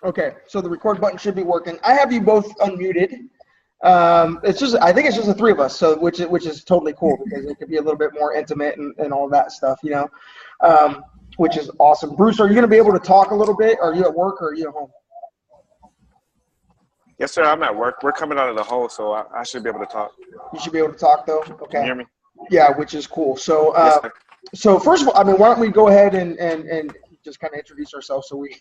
Okay, so the record button should be working. I have you both unmuted. I think it's just the three of us, so which is totally cool because it could be a little bit more intimate and all that stuff, which is awesome. Bruce, are you going to be able to talk a little bit? Are you at work or are you at home? Yes, sir. I'm at work. We're coming out of the hole, so I should be able to talk. You should be able to talk though. Okay. Can you hear me? Yeah, which is cool. So, Yes, sir. so first of all, why don't we go ahead and just kind of introduce ourselves so we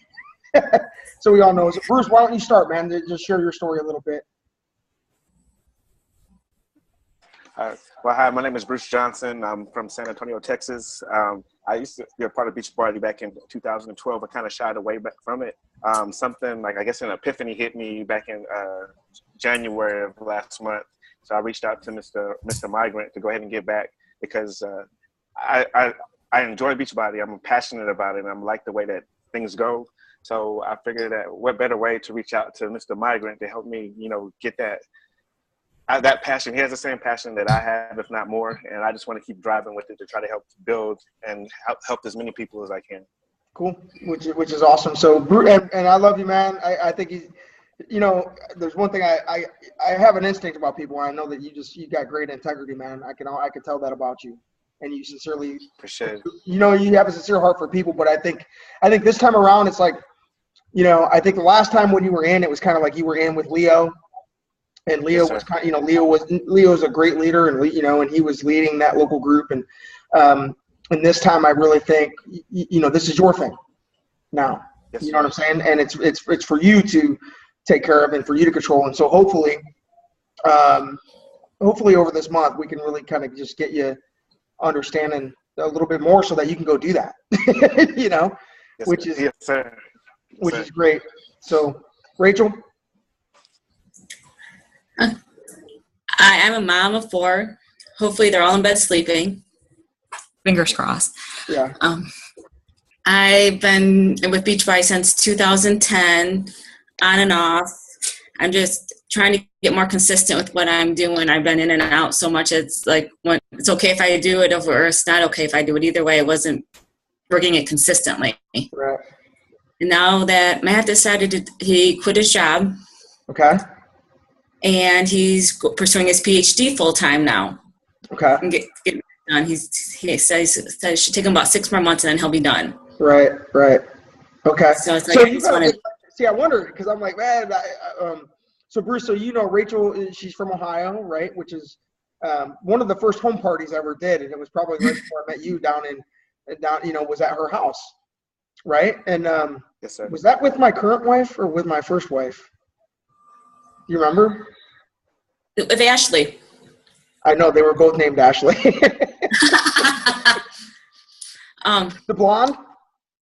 so we all know. So Bruce, why don't you start, man? Just share your story a little bit. Well, hi, my name is Bruce Johnson. I'm from San Antonio, Texas. I used to be a part of Beachbody back in 2012. I kind of shied away back from it. Something like, I guess, an epiphany hit me back in January of last month. So I reached out to Mr. Migrant to go ahead and get back because I enjoy Beachbody. I'm passionate about it, and I like the way that things go. So I figured that what better way to reach out to Mr. Migrant to help me, get that passion. He has the same passion that I have, if not more, and I just want to keep driving with it to try to help build and help as many people as I can. Cool, which is awesome. So, and I love you, man. I think he's, there's one thing I have an instinct about people, and I know that you got great integrity, man. I can tell that about you, and you sincerely appreciate it. You have a sincere heart for people, but I think this time around it's like, I think the last time when you were in, it was kind of like you were in with Leo. And Leo Yes, was kind of, Leo's a great leader, and and he was leading that local group. And this time, I really think, this is your thing now. Yes, you know what I'm saying? And it's for you to take care of and for you to control. And so hopefully over this month, we can really kind of just get you understanding a little bit more so that you can go do that. Yes, which is yes, sir. Yes, which sir. is great. So, Rachel. I'm a mom of 4. Hopefully they're all in bed sleeping. Fingers crossed. Yeah. I've been with Beachbody since 2010, on and off. I'm just trying to get more consistent with what I'm doing. I've been in and out so much. It's like, when it's okay if I do it, or it's not okay if I do it. Either way, I wasn't working it consistently. Right. And now that Matt decided he quit his job. Okay. And he's pursuing his PhD full time now. Okay. And get done. He says it should take him about 6 more months, and then he'll be done. Right. Okay. So it's like I wondered because I'm like, man. So Bruce, Rachel, she's from Ohio, right? Which is one of the first home parties I ever did, and it was probably right before I met you down, was at her house, right? And Yes, sir. Was that with my current wife or with my first wife? Do you remember? With Ashley. I know they were both named Ashley. The blonde?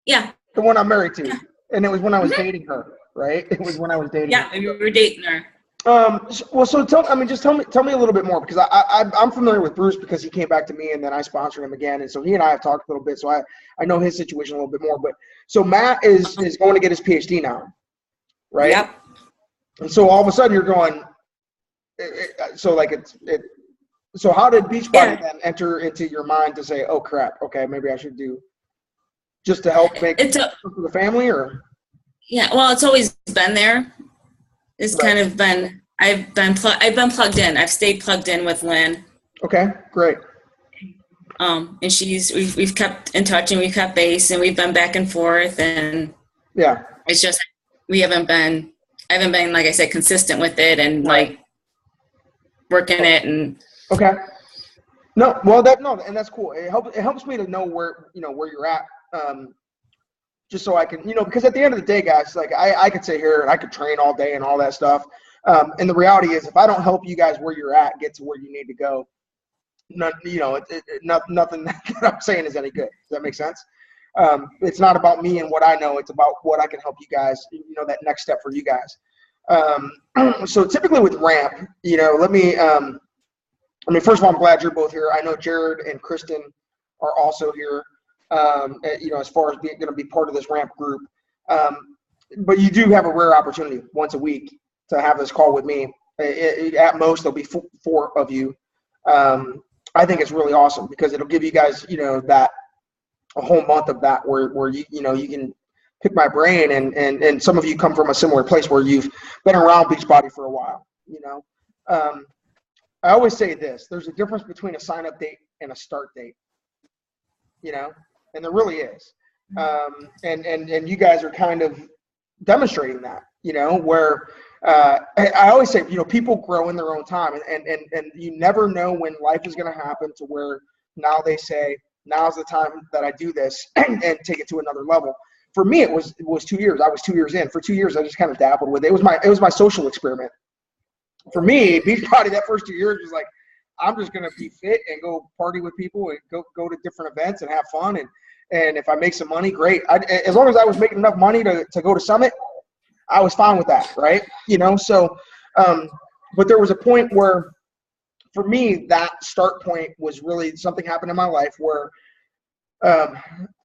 Yeah. The one I'm married to. Yeah. And it was when I was dating her, right? It was when I was dating her. Yeah, we were dating her. Well, so tell me a little bit more because I'm familiar with Bruce because he came back to me and then I sponsored him again, and so he and I have talked a little bit, so I know his situation a little bit more. But so Matt is going to get his PhD now, right? Yep. And so all of a sudden you're going. So how did Beachbody then enter into your mind to say, oh crap, okay, maybe I should do just to help make for the family or? Yeah, well, it's always been there. It's Right. kind of been. I've been plugged in. I've stayed plugged in with Lynn. Okay, great. And we've kept in touch and we've kept base and we've been back and forth, and Yeah. it's just I haven't been like I said consistent with it and like working it and. Okay. No, and that's cool. It helps me to know where you're at. Just so I can, because at the end of the day, guys, like I could sit here and I could train all day and all that stuff. And the reality is, if I don't help you guys where you're at get to where you need to go, nothing that I'm saying is any good. Does that make sense? It's not about me and what I know. It's about what I can help you guys, that next step for you guys. So typically with RAMP, first of all, I'm glad you're both here. I know Jared and Kristen are also here. As far as being going to be part of this RAMP group. But you do have a rare opportunity once a week to have this call with me. At most, there'll be 4 of you. I think it's really awesome because it'll give you guys, that a whole month of that where you can pick my brain, and some of you come from a similar place where you've been around Beachbody for a while. I always say this: there's a difference between a sign-up date and a start date. And there really is. And you guys are kind of demonstrating that. Where I always say, people grow in their own time, and you never know when life is going to happen to where now they say, now's the time that I do this and take it to another level. For me, it was 2 years. I was 2 years in. For 2 years, I just kind of dabbled with it. It was my social experiment. For me, Beachbody, that first 2 years was like, I'm just going to be fit and go party with people and go to different events and have fun. And if I make some money, great. As long as I was making enough money to go to Summit, I was fine with that, right? So, but there was a point where, for me, that start point was really something happened in my life where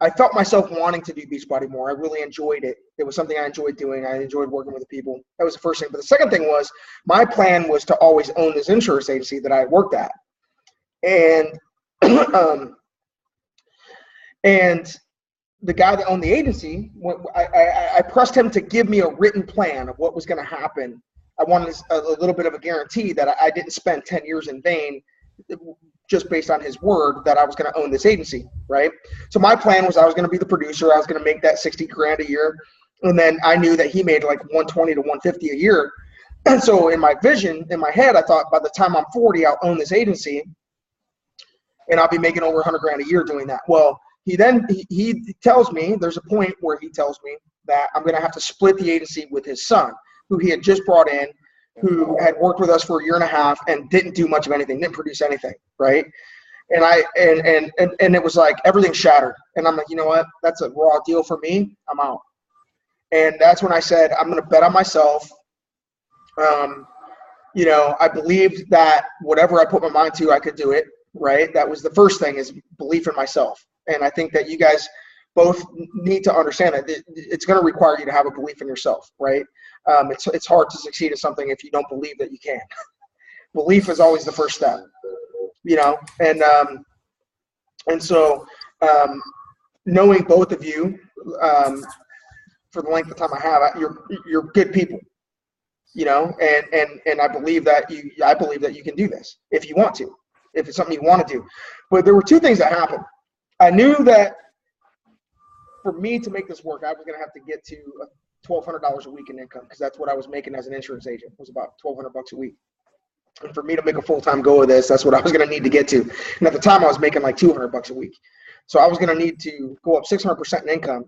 I felt myself wanting to do Beachbody more. I really enjoyed it. It was something I enjoyed doing. I enjoyed working with the people. That was the first thing. But the second thing was, my plan was to always own this insurance agency that I worked at. And and the guy that owned the agency, I pressed him to give me a written plan of what was going to happen. I wanted a little bit of a guarantee that I didn't spend 10 years in vain just based on his word that I was going to own this agency, right? So my plan was I was going to be the producer. I was going to make that 60 grand a year. And then I knew that he made like 120 to 150 a year. And so in my vision, in my head, I thought by the time I'm 40, I'll own this agency and I'll be making over 100 grand a year doing that. Well, he tells me, there's a point where he tells me that I'm going to have to split the agency with his son, who he had just brought in, who had worked with us for a year and a half and didn't do much of anything, didn't produce anything, right? And it was like everything shattered. And I'm like, you know what? That's a raw deal for me. I'm out. And that's when I said, I'm going to bet on myself. I believed that whatever I put my mind to, I could do it, right? That was the first thing, is belief in myself. And I think that you guys both need to understand that it's going to require you to have a belief in yourself, right? It's hard to succeed at something if you don't believe that you can. Belief is always the first step, and so knowing both of you for the length of time I have, you're good people, and I believe that you can do this if you want to, if it's something you want to do. But there were two things that happened. I knew that for me to make this work, I was going to have to get to $1,200 a week in income, because that's what I was making as an insurance agent, was about $1,200 a week. And for me to make a full-time go of this, that's what I was going to need to get to. And at the time, I was making like $200 a week. So I was going to need to go up 600% in income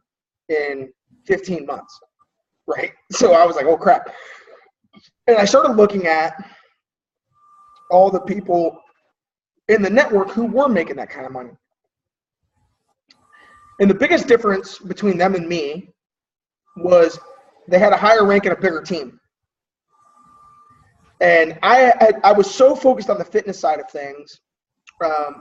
in 15 months, right? So I was like, oh, crap. And I started looking at all the people in the network who were making that kind of money. And the biggest difference between them and me was they had a higher rank and a bigger team. And I was so focused on the fitness side of things,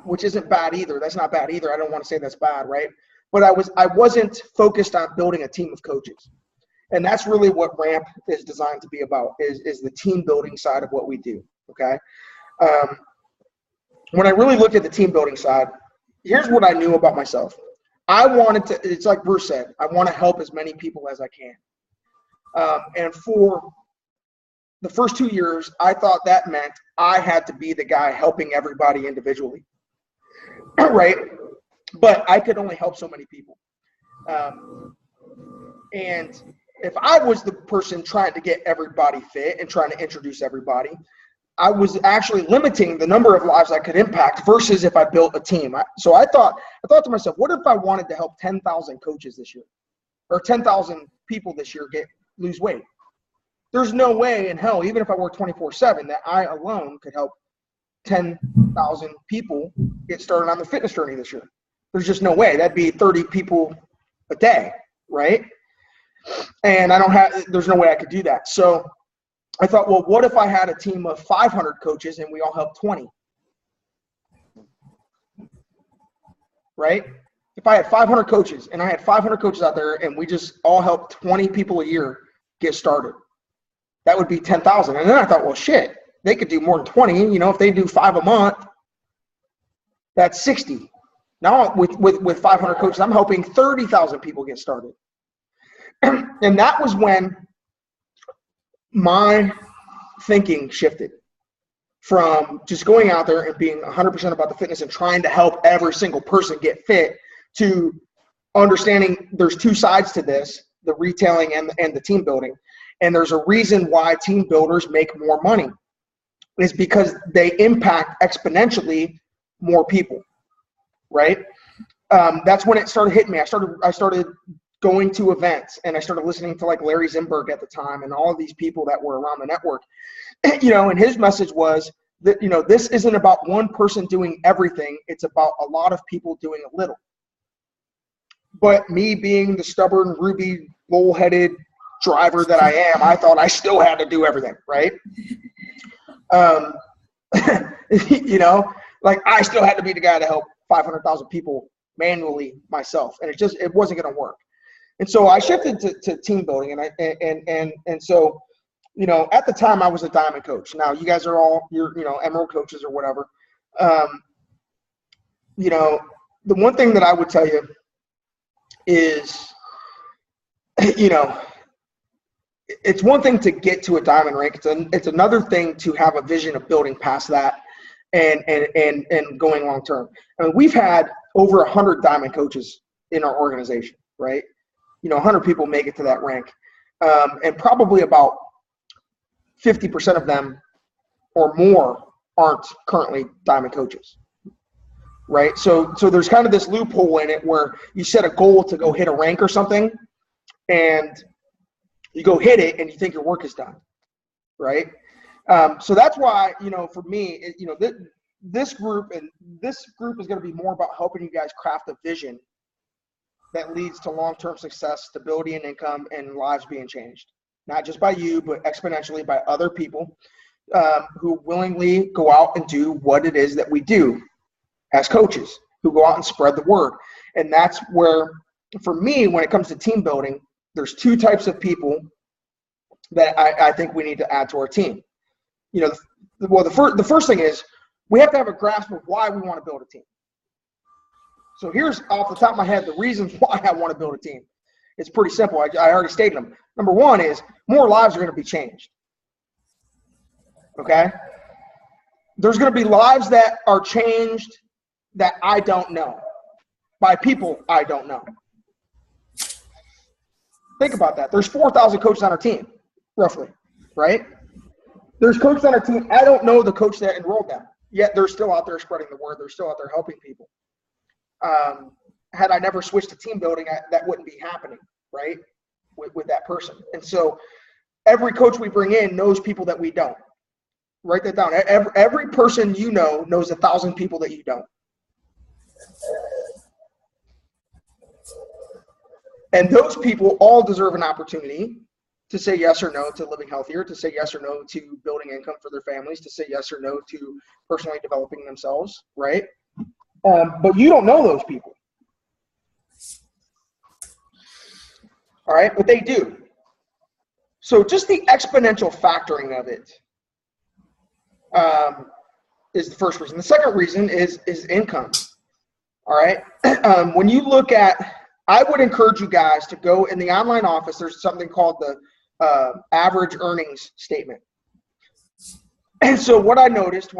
which isn't bad either. That's not bad either. I don't want to say that's bad, right? But I wasn't focused on building a team of coaches. And that's really what RAMP is designed to be about, is the team building side of what we do, okay? When I really looked at the team building side, here's what I knew about myself. I wanted to, it's like Bruce said, I want to help as many people as I can. And for the first 2 years, I thought that meant I had to be the guy helping everybody individually, right? But I could only help so many people. And if I was the person trying to get everybody fit and trying to introduce everybody, I was actually limiting the number of lives I could impact versus if I built a team. So I thought to myself, what if I wanted to help 10,000 coaches this year, or 10,000 people this year lose weight? There's no way in hell, even if I worked 24/7, that I alone could help 10,000 people get started on the fitness journey this year. There's just no way. That'd be 30 people a day, right? And there's no way I could do that. So I thought, well, what if I had a team of 500 coaches and we all helped 20? Right? If I had 500 coaches and I had 500 coaches out there and we just all helped 20 people a year get started, that would be 10,000. And then I thought, well, shit, they could do more than 20. If they do 5 a month, that's 60. Now with 500 coaches, I'm helping 30,000 people get started. And that was when my thinking shifted from just going out there and being 100% about the fitness and trying to help every single person get fit to understanding there's two sides to this, the retailing and the team building. And there's a reason why team builders make more money is because they impact exponentially more people, right? That's when it started hitting me. I started going to events, and I started listening to like Larry Zimberg at the time and all of these people that were around the network, and his message was that, this isn't about one person doing everything. It's about a lot of people doing a little. But me being the stubborn, Ruby, bull-headed driver that I am, I thought I still had to do everything, right? Like I still had to be the guy to help 500,000 people manually myself, and it wasn't going to work. And so I shifted to team building, and so, at the time I was a diamond coach. Now you guys are all emerald coaches or whatever. The one thing that I would tell you is, it's one thing to get to a diamond rank. It's another thing to have a vision of building past that and going long term. I mean, we've had over 100 diamond coaches in our organization, right? 100 people make it to that rank, and probably about 50% of them or more aren't currently diamond coaches, right? So there's kind of this loophole in it where you set a goal to go hit a rank or something, and you go hit it and you think your work is done, right? So that's why, for me, this group is going to be more about helping you guys craft a vision that leads to long-term success, stability, and income, and lives being changed. Not just by you, but exponentially by other people who willingly go out and do what it is that we do as coaches, who go out and spread the word. And that's where, for me, when it comes to team building, there's two types of people that I think we need to add to our team. The first thing is we have to have a grasp of why we want to build a team. So here's, off the top of my head, the reasons why I want to build a team. It's pretty simple. I already stated them. Number one is more lives are going to be changed. Okay? There's going to be lives that are changed that I don't know by people I don't know. Think about that. There's 4,000 coaches on our team, roughly, right? There's coaches on our team. I don't know the coach that enrolled them, yet they're still out there spreading the word. They're still out there helping people. Had I never switched to team building, that wouldn't be happening, right, with that person. And so every coach we bring in knows people that we don't. Write that down. Every person knows 1,000 people that you don't. And those people all deserve an opportunity to say yes or no to living healthier, to say yes or no to building income for their families, to say yes or no to personally developing themselves, right? But you don't know those people. All right, but they do. So just the exponential factoring of it is the first reason. The second reason is income. All right, when you look at, I would encourage you guys to go in the online office. There's something called the average earnings statement. And so what I noticed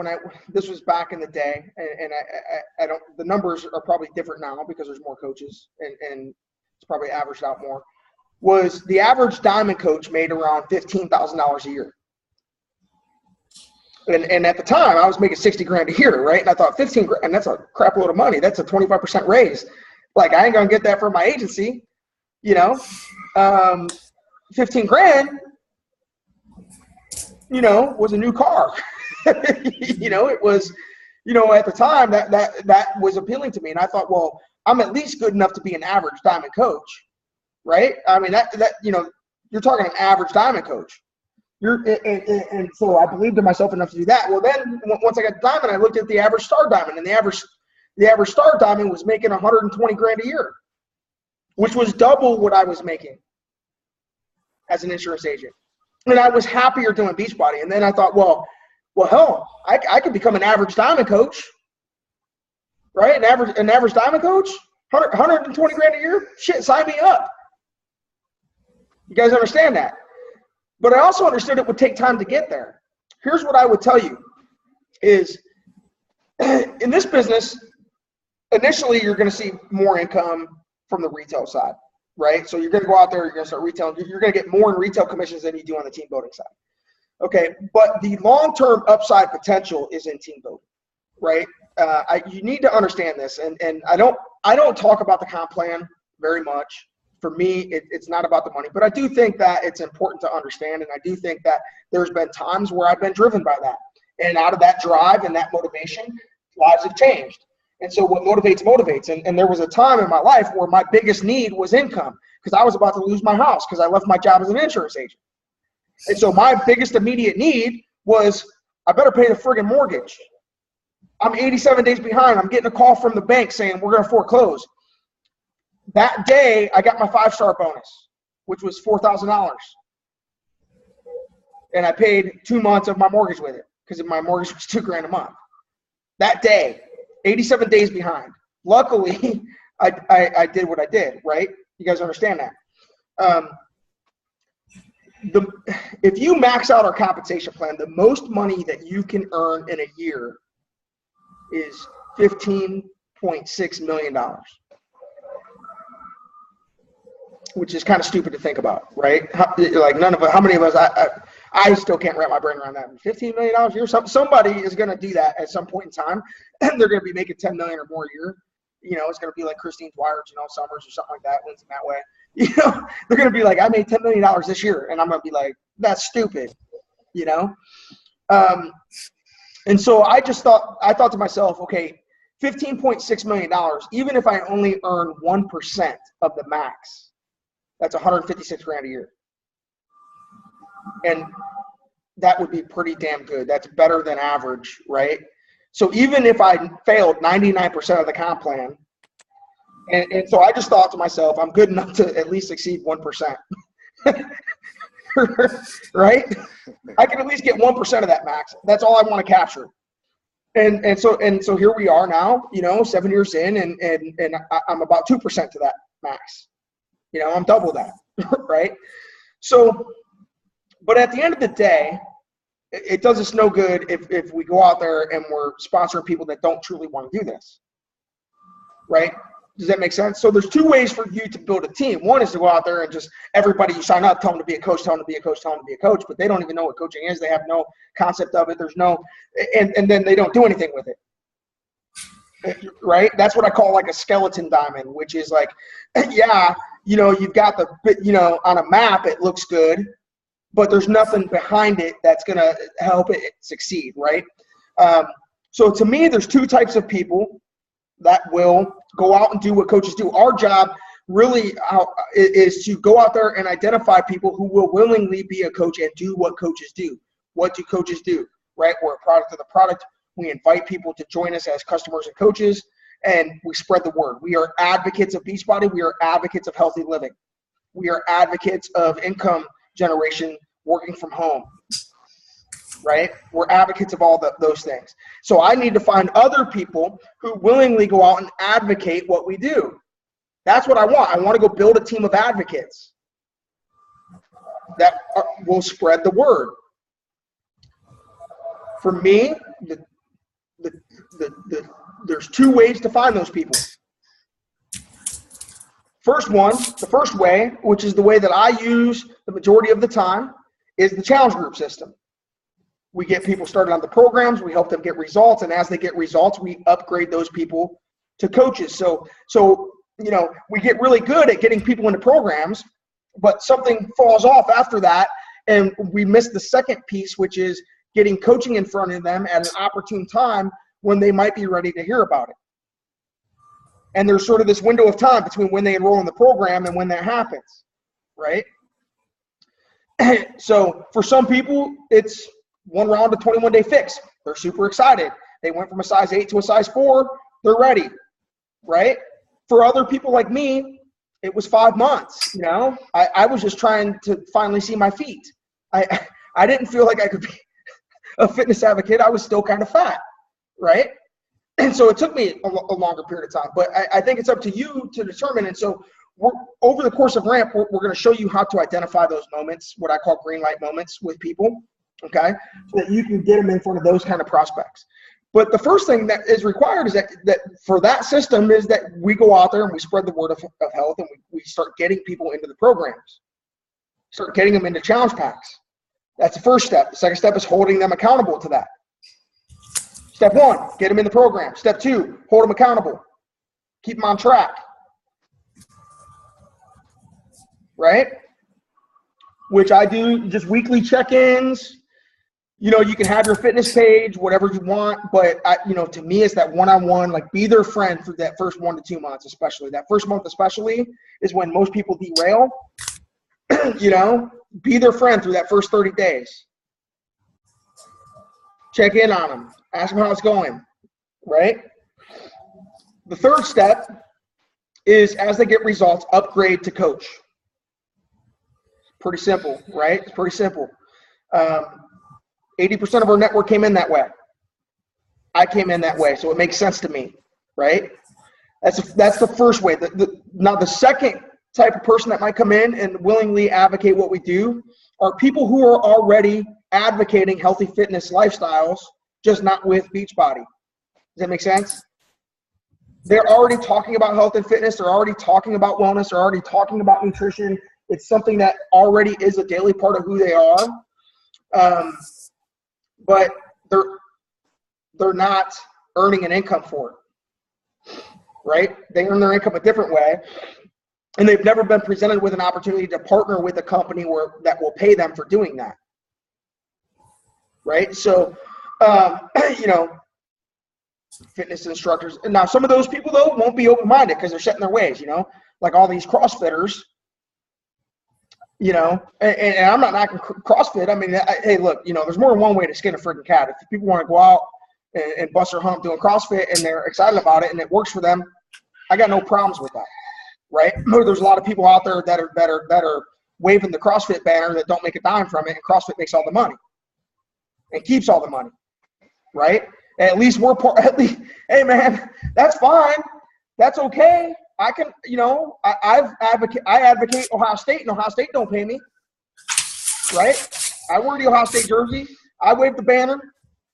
this was back in the day, and I don't, the numbers are probably different now because there's more coaches and it's probably averaged out more, was the average diamond coach made around $15,000 a year. And at the time I was making 60 grand a year, right? And I thought 15 grand, and that's a crap load of money. That's a 25% raise. Like, I ain't gonna get that from my agency, 15 grand, was a new car. It was, at the time that was appealing to me. And I thought, well, I'm at least good enough to be an average diamond coach, right? I mean, you're talking an average diamond coach. And so I believed in myself enough to do that. Well, then once I got diamond, I looked at the average star diamond, and the average star diamond was making 120 grand a year, which was double what I was making as an insurance agent. And I was happier doing Beachbody. And then I thought, well, hell, I could become an average diamond coach, right? An average diamond coach, 120 grand a year. Shit, sign me up. You guys understand that? But I also understood it would take time to get there. Here's what I would tell you is in this business, initially you're going to see more income from the retail side, right? So you're going to go out there, you're going to start retailing. You're going to get more in retail commissions than you do on the team building side. Okay, but the long-term upside potential is in team building, right? You need to understand this, and I don't talk about the comp plan very much. For me, it's not about the money, but I do think that it's important to understand, and I do think that there's been times where I've been driven by that, and out of that drive and that motivation, lives have changed. And so what motivates, and there was a time in my life where my biggest need was income because I was about to lose my house because I left my job as an insurance agent. And so my biggest immediate need was I better pay the friggin' mortgage. I'm 87 days behind. I'm getting a call from the bank saying we're going to foreclose. That day, I got my 5-star bonus, which was $4,000. And I paid 2 months of my mortgage with it because my mortgage was $2,000 a month. That day, 87 days behind. Luckily, I did what I did, right? You guys understand that? If you max out our compensation plan, the most money that you can earn in a year is $15.6 million, which is kind of stupid to think about, right? Like none of us, how many of us, I still can't wrap my brain around that. $15 million a year, somebody is going to do that at some point in time, and they're going to be making $10 million or more a year. You know, it's going to be like Christine Dwyer, Summers or something like that, wins in that way. You know, they're going to be like, I made $10 million this year. And I'm going to be like, that's stupid, you know? And so I thought to myself, okay, $15.6 million, even if I only earn 1% of the max, that's $156,000 a year. And that would be pretty damn good. That's better than average, right? So even if I failed 99% of the comp plan, and so I just thought to myself, I'm good enough to at least exceed 1%. Right? I can at least get 1% of that max. That's all I want to capture. And so here we are now, 7 years in, and I'm about 2% to that max. I'm double that, right? So, but at the end of the day, it does us no good if we go out there and we're sponsoring people that don't truly want to do this, right? Does that make sense? So there's two ways for you to build a team. One is to go out there and just everybody you sign up, tell them to be a coach, tell them to be a coach, tell them to be a coach, but they don't even know what coaching is. They have no concept of it. There's no, and then they don't do anything with it, right? That's what I call like a skeleton diamond, which is like, yeah, you've got the, on a map, it looks good, but there's nothing behind it that's going to help it succeed, right? So to me, there's two types of people that will go out and do what coaches do. Our job really is to go out there and identify people who will willingly be a coach and do what coaches do. What do coaches do, right? We're a product of the product. We invite people to join us as customers and coaches, and we spread the word. We are advocates of Beachbody. We are advocates of healthy living. We are advocates of income generation, working from home, right? We're advocates of all those things. So I need to find other people who willingly go out and advocate what we do. That's what I want. I want to go build a team of advocates that will spread the word. For me, there's two ways to find those people. The first way, which is the way that I use the majority of the time, is the challenge group system. We get people started on the programs, we help them get results, and as they get results, we upgrade those people to coaches. So we get really good at getting people into programs, but something falls off after that, and we miss the second piece, which is getting coaching in front of them at an opportune time when they might be ready to hear about it. And there's sort of this window of time between when they enroll in the program and when that happens, right? So for some people, it's 1 round of 21-day fix. They're super excited. They went from a size 8 to a size 4. They're ready, right? For other people like me, it was 5 months. I was just trying to finally see my feet. I didn't feel like I could be a fitness advocate. I was still kind of fat, right? And so it took me a longer period of time. But I think it's up to you to determine. And so over the course of ramp, we're going to show you how to identify those moments, what I call green light moments with people, okay, so that you can get them in front of those kind of prospects. But the first thing that is required is that for that system is that we go out there and we spread the word of health, and we start getting people into the programs, start getting them into challenge packs. That's the first step. The second step is holding them accountable to that. Step 1, get them in the program. Step 2, hold them accountable. Keep them on track. Right? Which I do just weekly check-ins. You know, you can have your fitness page, whatever you want, but to me, it's that one-on-one, like be their friend for that first 1 to 2 months, especially. That first month especially is when most people derail. Be their friend through that first 30 days. Check in on them. Ask them how it's going, right? The third step is, as they get results, upgrade to coach. Pretty simple, right? It's pretty simple. 80% of our network came in that way. I came in that way, so it makes sense to me, right? That's the first way. Now, the second type of person that might come in and willingly advocate what we do are people who are already advocating healthy fitness lifestyles, just not with Beachbody. Does that make sense? They're already talking about health and fitness. They're already talking about wellness. They're already talking about nutrition. It's something that already is a daily part of who they are. But they're not earning an income for it, right? They earn their income a different way, and they've never been presented with an opportunity to partner with a company that will pay them for doing that, right? So, fitness instructors. And now some of those people, though, won't be open-minded because they're set in their ways, like all these CrossFitters, and I'm not knocking CrossFit. I mean, hey, look, there's more than one way to skin a freaking cat. If people want to go out and bust their hump doing CrossFit and they're excited about it and it works for them, I got no problems with that, right? There's a lot of people out there that are waving the CrossFit banner that don't make a dime from it, and CrossFit makes all the money and keeps all the money, right? At least hey, man, that's fine. That's okay. I can, I advocate Ohio State, and Ohio State don't pay me, right? I wear the Ohio State jersey. I wave the banner.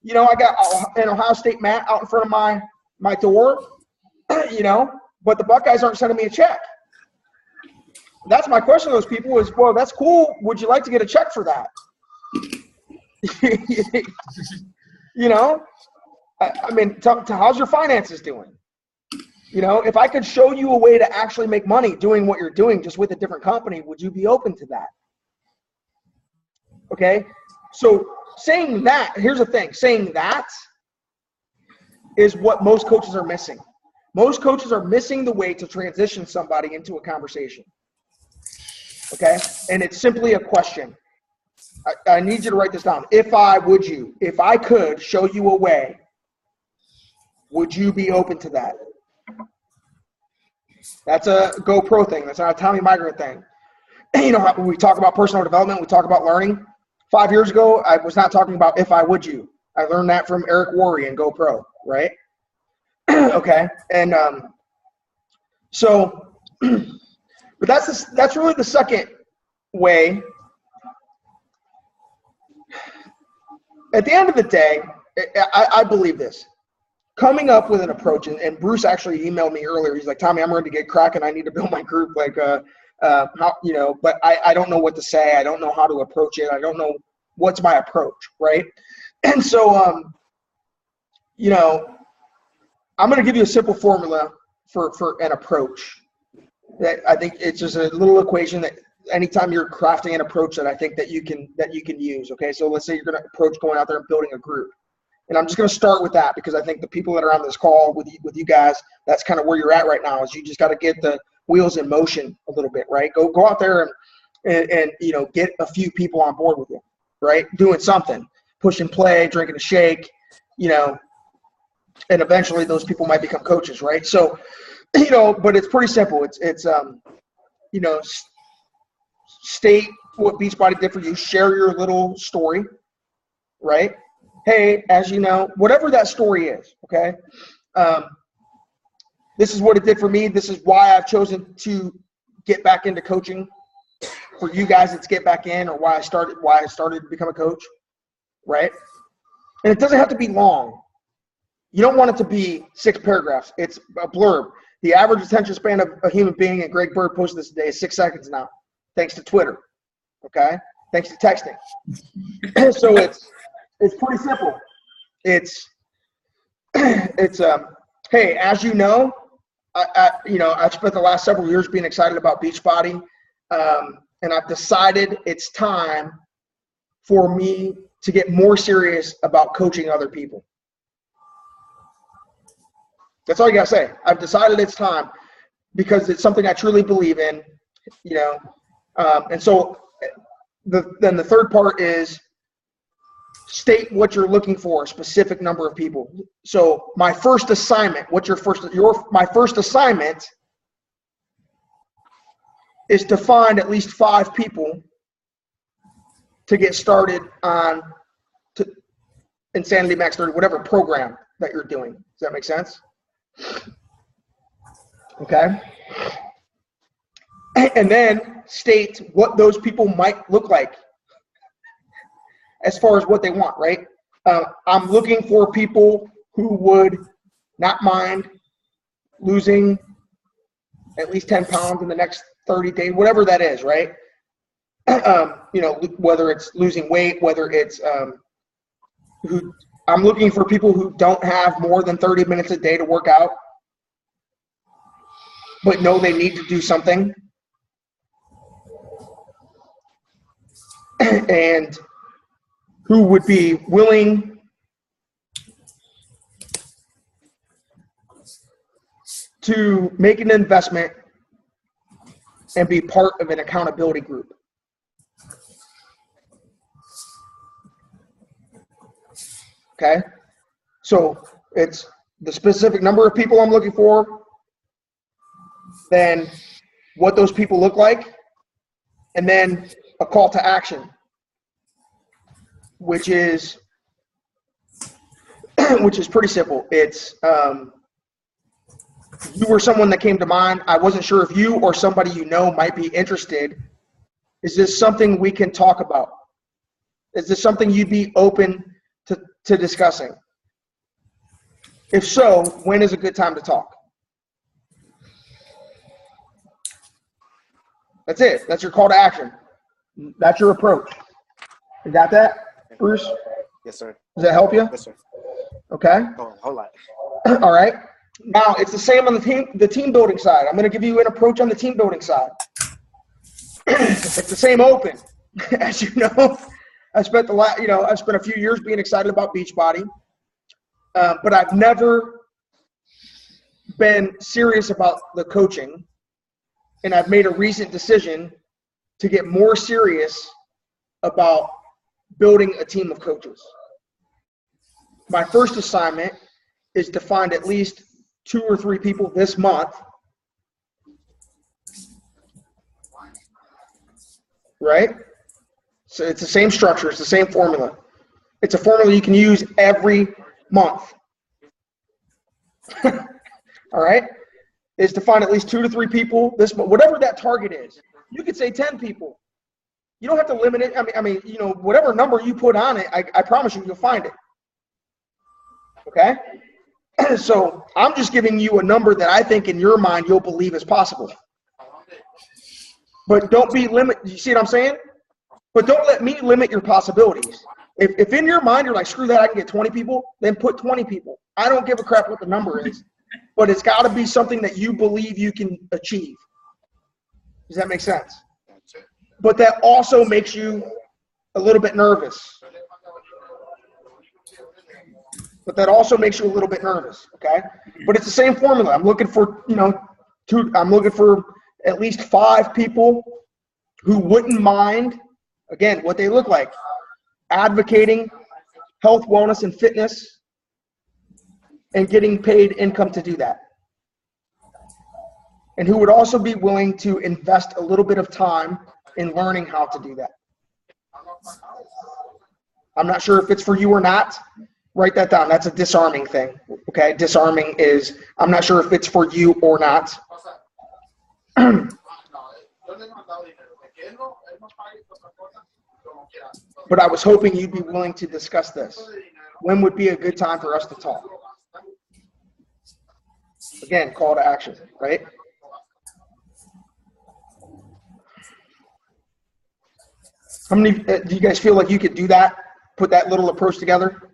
I got an Ohio State mat out in front of my door, but the Buckeyes aren't sending me a check. That's my question to those people is, well, that's cool. Would you like to get a check for that? I mean, how's your finances doing? If I could show you a way to actually make money doing what you're doing just with a different company, would you be open to that? Okay? So saying that, here's the thing. Saying that is what most coaches are missing. Most coaches are missing the way to transition somebody into a conversation. Okay? And it's simply a question. I need you to write this down. If I could show you a way, would you be open to that? That's a GoPro thing. That's not a Tommy Migrant thing. When we talk about personal development, we talk about learning. 5 years ago, I was not talking about if I would you. I learned that from Eric Worre and GoPro, right? Okay. And but that's really the second way. At the end of the day, I believe this. Coming up with an approach, and Bruce actually emailed me earlier. He's like, Tommy, I'm ready to get cracking. I need to build my group. Like, but I don't know what to say. I don't know how to approach it. I don't know what's my approach, right? And so, I'm going to give you a simple formula for an approach. That I think it's just a little equation that anytime you're crafting an approach that I think that you can use. Okay, so let's say you're going to approach going out there and building a group. And I'm just going to start with that because I think the people that are on this call with you guys, that's kind of where you're at right now. Is you just got to get the wheels in motion a little bit, right? Go out there and get a few people on board with you, right? Doing something, push and play, drinking a shake, and eventually those people might become coaches, right? So, but it's pretty simple. It's state what Beachbody did for you, share your little story, right? Hey, as you know, whatever that story is, okay? This is what it did for me. This is why I've chosen to get back into coaching. For you guys, it's get back in, or why I started to become a coach, right? And it doesn't have to be long. You don't want it to be 6 paragraphs. It's a blurb. The average attention span of a human being, and Greg Bird posted this today, is 6 seconds now, thanks to Twitter. Okay, thanks to texting. So it's pretty simple. It's hey, as you know, I've spent the last several years being excited about Beachbody, and I've decided it's time for me to get more serious about coaching other people. That's all you gotta say. I've decided it's time because it's something I truly believe in, and so then the third part is state what you're looking for, a specific number of people. So my first assignment, my first assignment is to find at least 5 people to get started on Insanity Max 30, whatever program that you're doing. Does that make sense? Okay. And then state what those people might look like as far as what they want, right? I'm looking for people who would not mind losing at least 10 pounds in the next 30 days, whatever that is, right? Whether it's losing weight, whether it's I'm looking for people who don't have more than 30 minutes a day to work out, but know they need to do something. And who would be willing to make an investment and be part of an accountability group. Okay? So it's the specific number of people I'm looking for, then what those people look like, and then a call to action, which is pretty simple. It's you were someone that came to mind. I wasn't sure if you or somebody you know might be interested. Is this something we can talk about? Is this something you'd be open to discussing? If so, when is a good time to talk? That's it. That's your call to action. That's your approach. You got that, Bruce? Yes, sir. Does that help you? Yes, sir. Okay. Oh, a whole lot. All right. Now it's the same on the team building side. I'm going to give you an approach on the team building side. It's the same open. As you know, I've spent a few years being excited about Beachbody, but I've never been serious about the coaching, and I've made a recent decision to get more serious about building a team of coaches. My first assignment is to find at least 2 or 3 people this month, right? So it's the same structure, it's the same formula. It's a formula you can use every month. All right? Is to find at least 2 to 3 people this month, whatever that target is. You could say 10 people. You don't have to limit it. I mean, whatever number you put on it, I promise you'll find it. Okay? So I'm just giving you a number that I think in your mind you'll believe is possible. But don't be limited. You see what I'm saying? But don't let me limit your possibilities. If in your mind you're like, screw that, I can get 20 people, then put 20 people. I don't give a crap what the number is. But it's got to be something that you believe you can achieve. Does that make sense? But that also makes you a little bit nervous. Okay? But it's the same formula. I'm looking for, I'm looking for at least 5 people who wouldn't mind, again, what they look like, advocating health, wellness, and fitness, and getting paid income to do that. And who would also be willing to invest a little bit of time in learning how to do that. I'm not sure if it's for you or not. Write that down. That's a disarming thing. Okay? Disarming is, I'm not sure if it's for you or not. But I was hoping you'd be willing to discuss this. When would be a good time for us to talk? Again, call to action, right? How many do you guys feel like you could do that? Put that little approach together?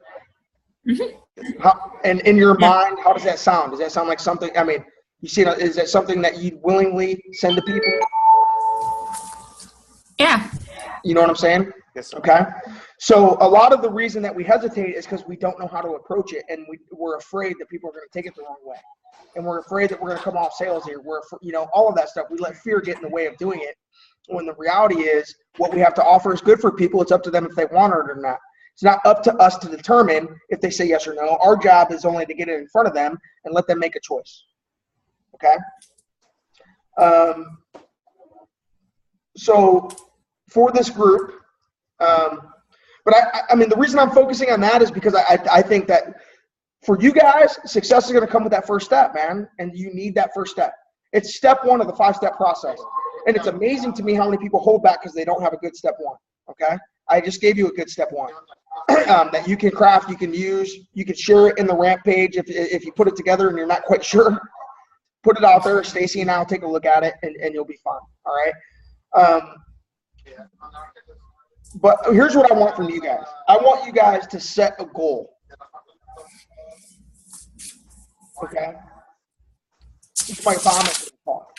And in your mind, how does that sound? Does that sound like something? I mean, you see, is that something that you'd willingly send to people? Yeah. You know what I'm saying? Yes, sir. Okay. So a lot of the reason that we hesitate is because we don't know how to approach it, and we're afraid that people are going to take it the wrong way, and we're afraid that we're going to come off sales here. All of that stuff. We let fear get in the way of doing it. When the reality is, what we have to offer is good for people. It's up to them if they want it or not. It's not up to us to determine if they say yes or no. Our job is only to get it in front of them and let them make a choice. Okay? So for this group, but I mean, the reason I'm focusing on that is because I think that for you guys, success is going to come with that first step, man, and you need that first step. It's step one of the 5-step process. And it's amazing to me how many people hold back because they don't have a good step one, okay? I just gave you a good step one that you can craft, you can use, you can share it in the ramp page if you put it together and you're not quite sure. Put it out there. Stacy and I will take a look at it, and you'll be fine, all right? But here's what I want from you guys. I want you guys to set a goal, okay? It's my vomit talk,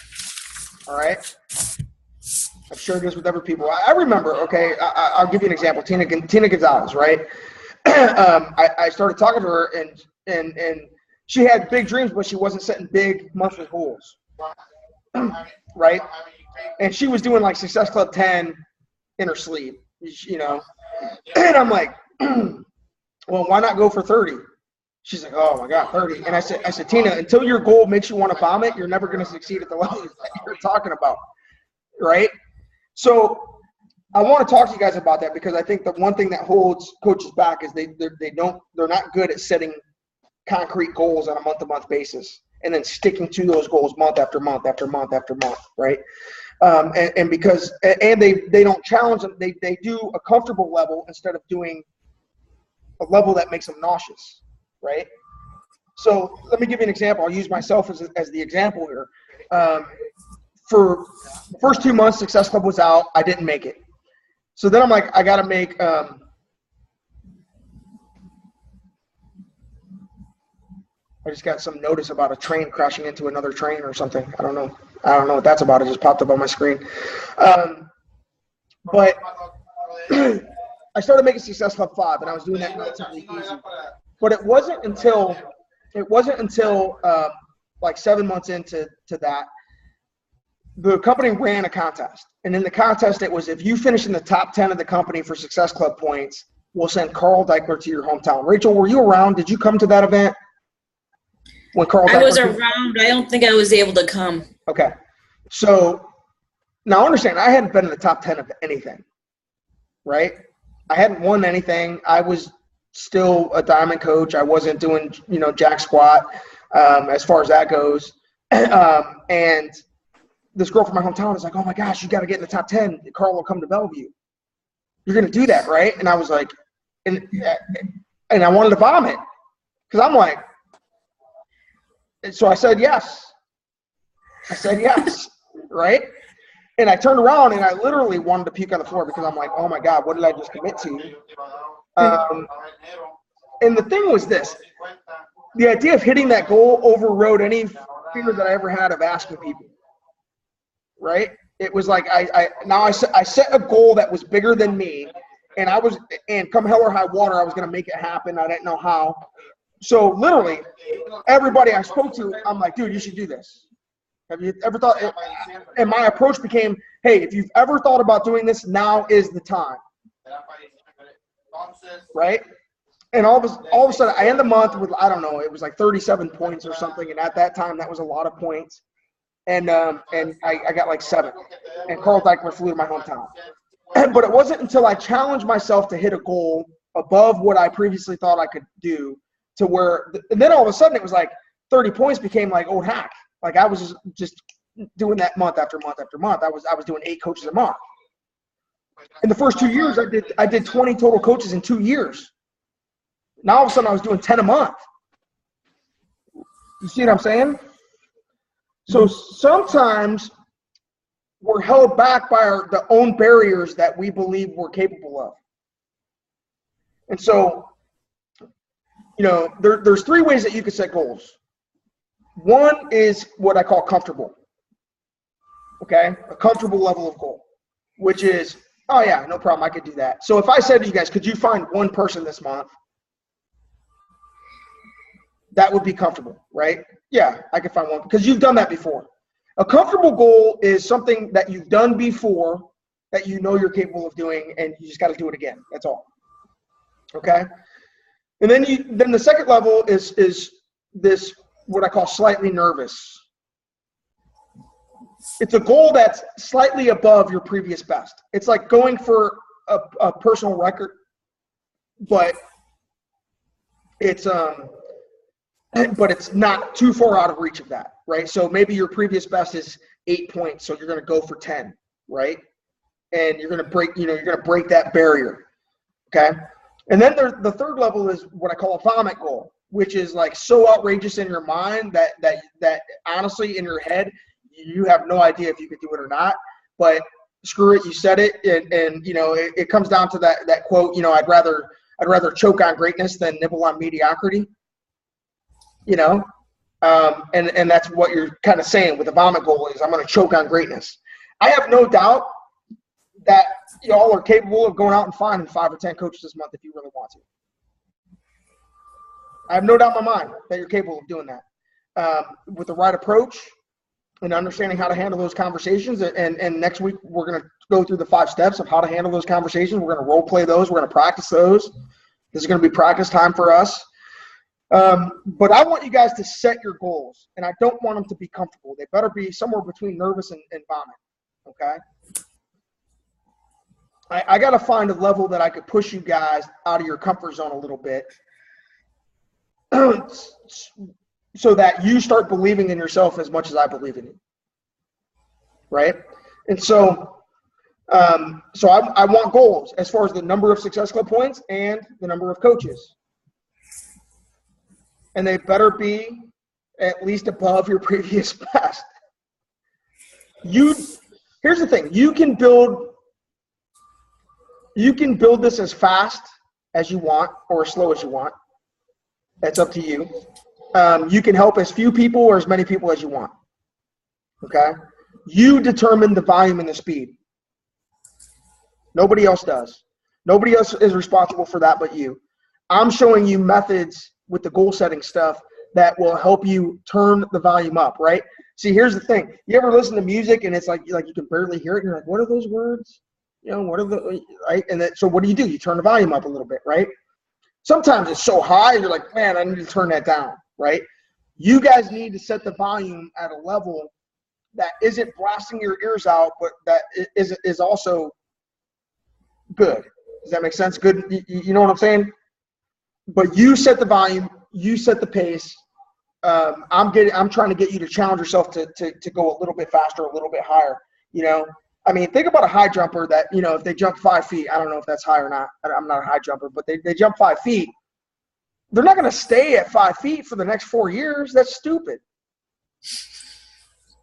all right? I've shared this with other people. I remember, okay, I'll give you an example. Tina Gonzalez, right? I started talking to her, and she had big dreams, but she wasn't setting big monthly goals, right? And she was doing like Success Club 10 in her sleep, you know? And I'm like, well, why not go for 30? She's like, oh my God, 30. And I said, Tina, until your goal makes you want to vomit, you're never going to succeed at the level that you're talking about, right? So I want to talk to you guys about that because I think the one thing that holds coaches back is they're not good at setting concrete goals on a month-to-month basis and then sticking to those goals month after month after month after month, right? And because they don't challenge them, they do a comfortable level instead of doing a level that makes them nauseous, right? So let me give you an example. I'll use myself as the example here. For the first 2 months, Success Club was out. I didn't make it. So then I'm like, I got to make I just got some notice about a train crashing into another train or something. I don't know what that's about. It just popped up on my screen. But I started making Success Club 5, and I was doing that relatively easy. But it wasn't until like 7 months into that, the company ran a contest. And in the contest, it was if you finish in the top 10 of the company for Success Club points, we'll send Carl Deichler to your hometown. Rachel, were you around? Did you come to that event? When Carl Deichler was around. I don't think I was able to come. Okay. So now understand, I hadn't been in the top 10 of anything, right? I hadn't won anything. I was still a diamond coach. I wasn't doing, jack squat as far as that goes. And this girl from my hometown is like, oh my gosh, you got to get in the top 10. Carl will come to Bellevue. You're going to do that, right? And I was like, and I wanted to vomit because I'm like, so I said yes. Right? And I turned around and I literally wanted to puke on the floor because I'm like, oh my God, what did I just commit to? And the thing was this, the idea of hitting that goal overrode any fear that I ever had of asking people. Right? It was like I set a goal that was bigger than me, and come hell or high water, I was going to make it happen. I didn't know how. So literally, everybody I spoke to, I'm like, dude, you should do this. Have you ever thought? And my approach became, hey, if you've ever thought about doing this, now is the time. Right? And all of a sudden, I end the month with, I don't know, it was like 37 points or something, and at that time, that was a lot of points. And I got like 7. And Carl Deichler flew to my hometown. But it wasn't until I challenged myself to hit a goal above what I previously thought I could do to where – and then all of a sudden it was like 30 points became like old hack. Like I was just doing that month after month after month. I was doing 8 coaches a month. In the first 2 years, I did 20 total coaches in 2 years. Now all of a sudden I was doing 10 a month. You see what I'm saying? So sometimes we're held back by the own barriers that we believe we're capable of. And so, you know, there's 3 ways that you can set goals. One is what I call comfortable. Okay? A comfortable level of goal, which is, oh yeah, no problem, I could do that. So if I said to you guys, could you find one person this month? That would be comfortable, right? Yeah, I could find one because you've done that before. A comfortable goal is something that you've done before that you know you're capable of doing, and you just got to do it again. That's all. Okay? And then the second level is this, what I call slightly nervous. It's a goal that's slightly above your previous best. It's like going for a personal record, but it's not too far out of reach of that, right? So maybe your previous best is 8 points, so you're going to go for 10, right? And you're going to break, you're going to break that barrier, okay? And then the third level is what I call a vomit goal, which is like so outrageous in your mind that honestly in your head you have no idea if you could do it or not. But screw it, you said it, and it comes down to that quote. I'd rather choke on greatness than nibble on mediocrity. And that's what you're kind of saying with the vomit goal is I'm going to choke on greatness. I have no doubt that y'all are capable of going out and finding 5 or 10 coaches this month if you really want to. I have no doubt in my mind that you're capable of doing that with the right approach and understanding how to handle those conversations. And next week we're going to go through the 5 steps of how to handle those conversations. We're going to role play those. We're going to practice those. This is going to be practice time for us. But I want you guys to set your goals, and I don't want them to be comfortable. They better be somewhere between nervous and vomit, okay? I got to find a level that I could push you guys out of your comfort zone a little bit so that you start believing in yourself as much as I believe in you, right? And so I want goals as far as the number of Success Club points and the number of coaches. And they better be at least above your previous best. Here's the thing. You can build this as fast as you want or as slow as you want. That's up to you. You can help as few people or as many people as you want. Okay? You determine the volume and the speed. Nobody else does. Nobody else is responsible for that but you. I'm showing you methods with the goal setting stuff that will help you turn the volume up, right? See, here's the thing. You ever listen to music and it's like you can barely hear it and you're like, what are those words? What are the, right? And then, so what do? You turn the volume up a little bit, right? Sometimes it's so high, you're like, man, I need to turn that down, right? You guys need to set the volume at a level that isn't blasting your ears out, but that is also good. Does that make sense? Good. You know what I'm saying? But you set the volume, you set the pace. I'm trying to get you to challenge yourself to go a little bit faster, a little bit higher. I mean, think about a high jumper that, if they jump 5 feet, I don't know if that's high or not. I'm not a high jumper, but they jump 5 feet. They're not going to stay at 5 feet for the next 4 years. That's stupid.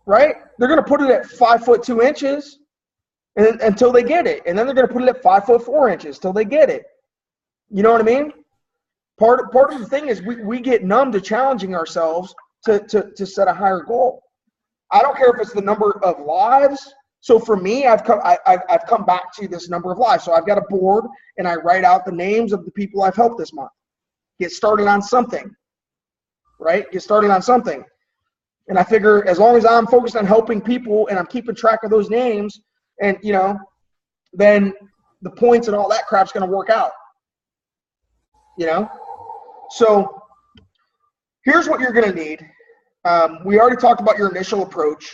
Right? They're going to put it at 5 foot 2 inches until they get it. And then they're going to put it at 5 foot 4 inches till they get it. You know what I mean? Part of the thing is we get numb to challenging ourselves to set a higher goal. I don't care if it's the number of lives. So for me, I've come back to this number of lives. So I've got a board and I write out the names of the people I've helped this month. Get started on something, right? Get started on something. And I figure as long as I'm focused on helping people and I'm keeping track of those names and, then the points and all that crap's going to work out. So here's what you're going to need. We already talked about your initial approach.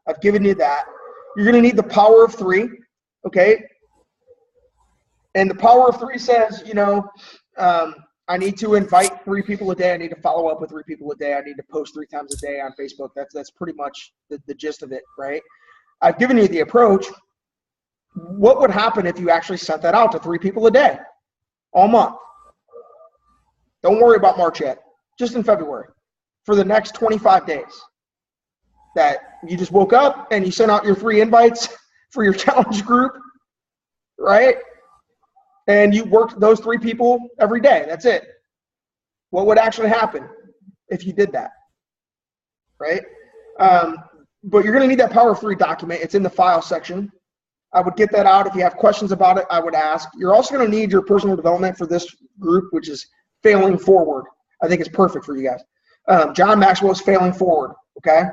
I've given you that. You're going to need the power of 3, okay? And the power of 3 says, I need to invite 3 people a day. I need to follow up with 3 people a day. I need to post 3 times a day on Facebook. That's pretty much the gist of it, right? I've given you the approach. What would happen if you actually sent that out to 3 people a day all month? Don't worry about March yet. Just in February for the next 25 days. That you just woke up and you sent out your 3 invites for your challenge group, right? And you worked those 3 people every day. That's it. What would actually happen if you did that, right? But you're going to need that Power of 3 document. It's in the file section. I would get that out. If you have questions about it, I would ask. You're also going to need your personal development for this group, which is Failing Forward. I think it's perfect for you guys. John Maxwell's Failing Forward, okay?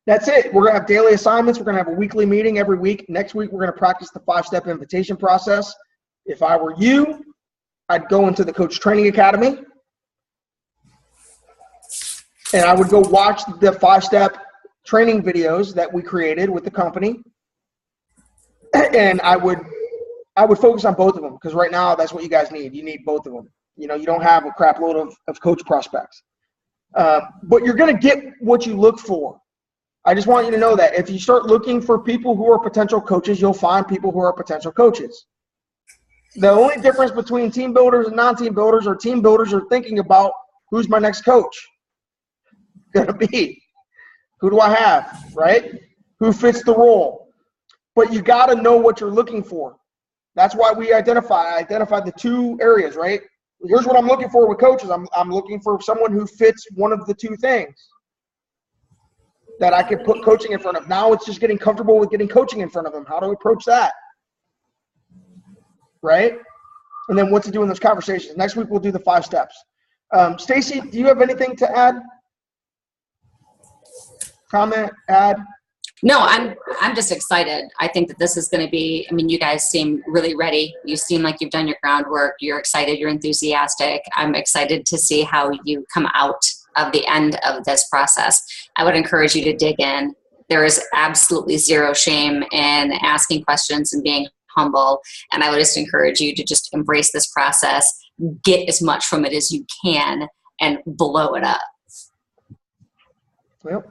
That's it. We're going to have daily assignments. We're going to have a weekly meeting every week. Next week, we're going to practice the 5-step invitation process. If I were you, I'd go into the Coach Training Academy, and I would go watch the 5-step training videos that we created with the company, and I would focus on both of them, because right now that's what you guys need. You need both of them. You know, you don't have a crap load of coach prospects. But you're going to get what you look for. I just want you to know that if you start looking for people who are potential coaches, you'll find people who are potential coaches. The only difference between team builders and non-team builders are team builders are thinking about who's my next coach going to be. Who do I have, right? Who fits the role? But you got to know what you're looking for. That's why we identified the 2 areas, right? Here's what I'm looking for with coaches. I'm looking for someone who fits one of the 2 things that I could put coaching in front of. Now it's just getting comfortable with getting coaching in front of them. How do we approach that? Right? And then what to do in those conversations. Next week we'll do the 5 steps. Stacy, do you have anything to add? Comment, add? No, I'm just excited. I think that this is going to be, I mean, you guys seem really ready. You seem like you've done your groundwork. You're excited. You're enthusiastic. I'm excited to see how you come out of the end of this process. I would encourage you to dig in. There is absolutely zero shame in asking questions and being humble. And I would just encourage you to just embrace this process, get as much from it as you can, and blow it up. Well,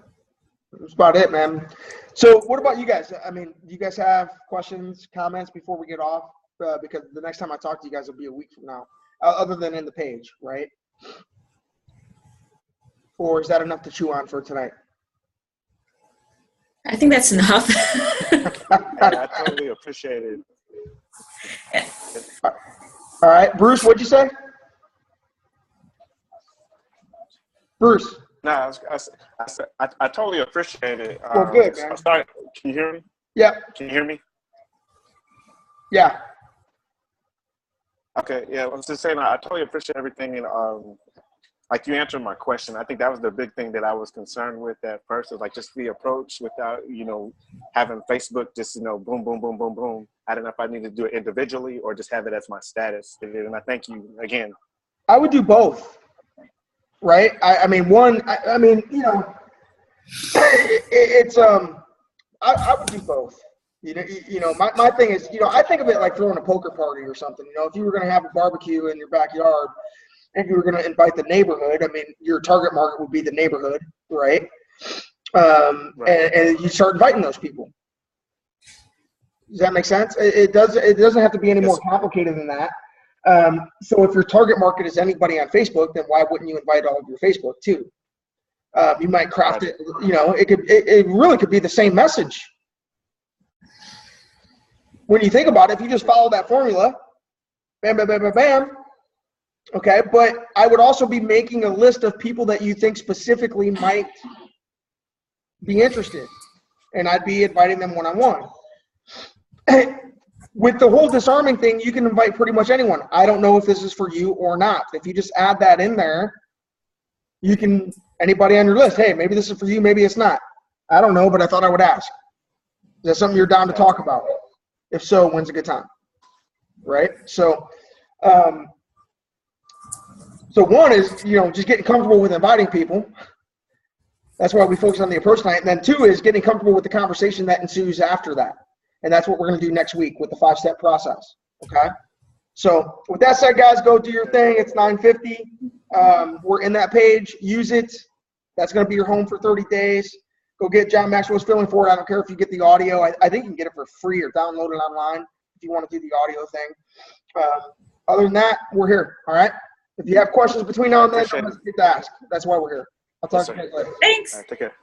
that's about it, man. So what about you guys? I mean, do you guys have questions, comments before we get off? Because the next time I talk to you guys will be a week from now, other than in the page, right? Or is that enough to chew on for tonight? I think that's enough. I totally appreciate it. All right. Bruce, what'd you say? Bruce. No, I totally appreciate it. Well, good, man. Sorry, can you hear me? Yeah. Can you hear me? Yeah. Okay, yeah, I was just saying I totally appreciate everything, and like you answered my question. I think that was the big thing that I was concerned with at first, is like just the approach without, having Facebook just, boom, boom, boom, boom, boom. I don't know if I need to do it individually or just have it as my status. And I thank you again. I would do both. Right? I mean, I would do both. My thing is, I think of it like throwing a poker party or something. If you were going to have a barbecue in your backyard and you were going to invite the neighborhood, I mean, your target market would be the neighborhood, right? Right. And you start inviting those people. Does that make sense? It doesn't have to be any more complicated than that. So if your target market is anybody on Facebook, then why wouldn't you invite all of your Facebook too? You might craft it, it really could be the same message. When you think about it, if you just follow that formula, bam, bam, bam, bam, bam, okay, but I would also be making a list of people that you think specifically might be interested, and I'd be inviting them one-on-one. With the whole disarming thing, you can invite pretty much anyone. I don't know if this is for you or not. If you just add that in there, you can, anybody on your list, hey, maybe this is for you, maybe it's not. I don't know, but I thought I would ask. Is that something you're down to talk about? If so, when's a good time? Right? So, one is, just getting comfortable with inviting people. That's why we focus on the approach tonight. And then 2 is getting comfortable with the conversation that ensues after that. And that's what we're going to do next week with the 5-step process. Okay. So with that said, guys, go do your thing. It's $9.50. We're in that page. Use it. That's going to be your home for 30 days. Go get John Maxwell's Feeling Forward. I don't care if you get the audio. I think you can get it for free or download it online if you want to do the audio thing. Other than that, we're here. All right. If you have questions between now and then, don't hesitate to ask. That's why we're here. I'll talk to you guys later. Thanks. All right, take care.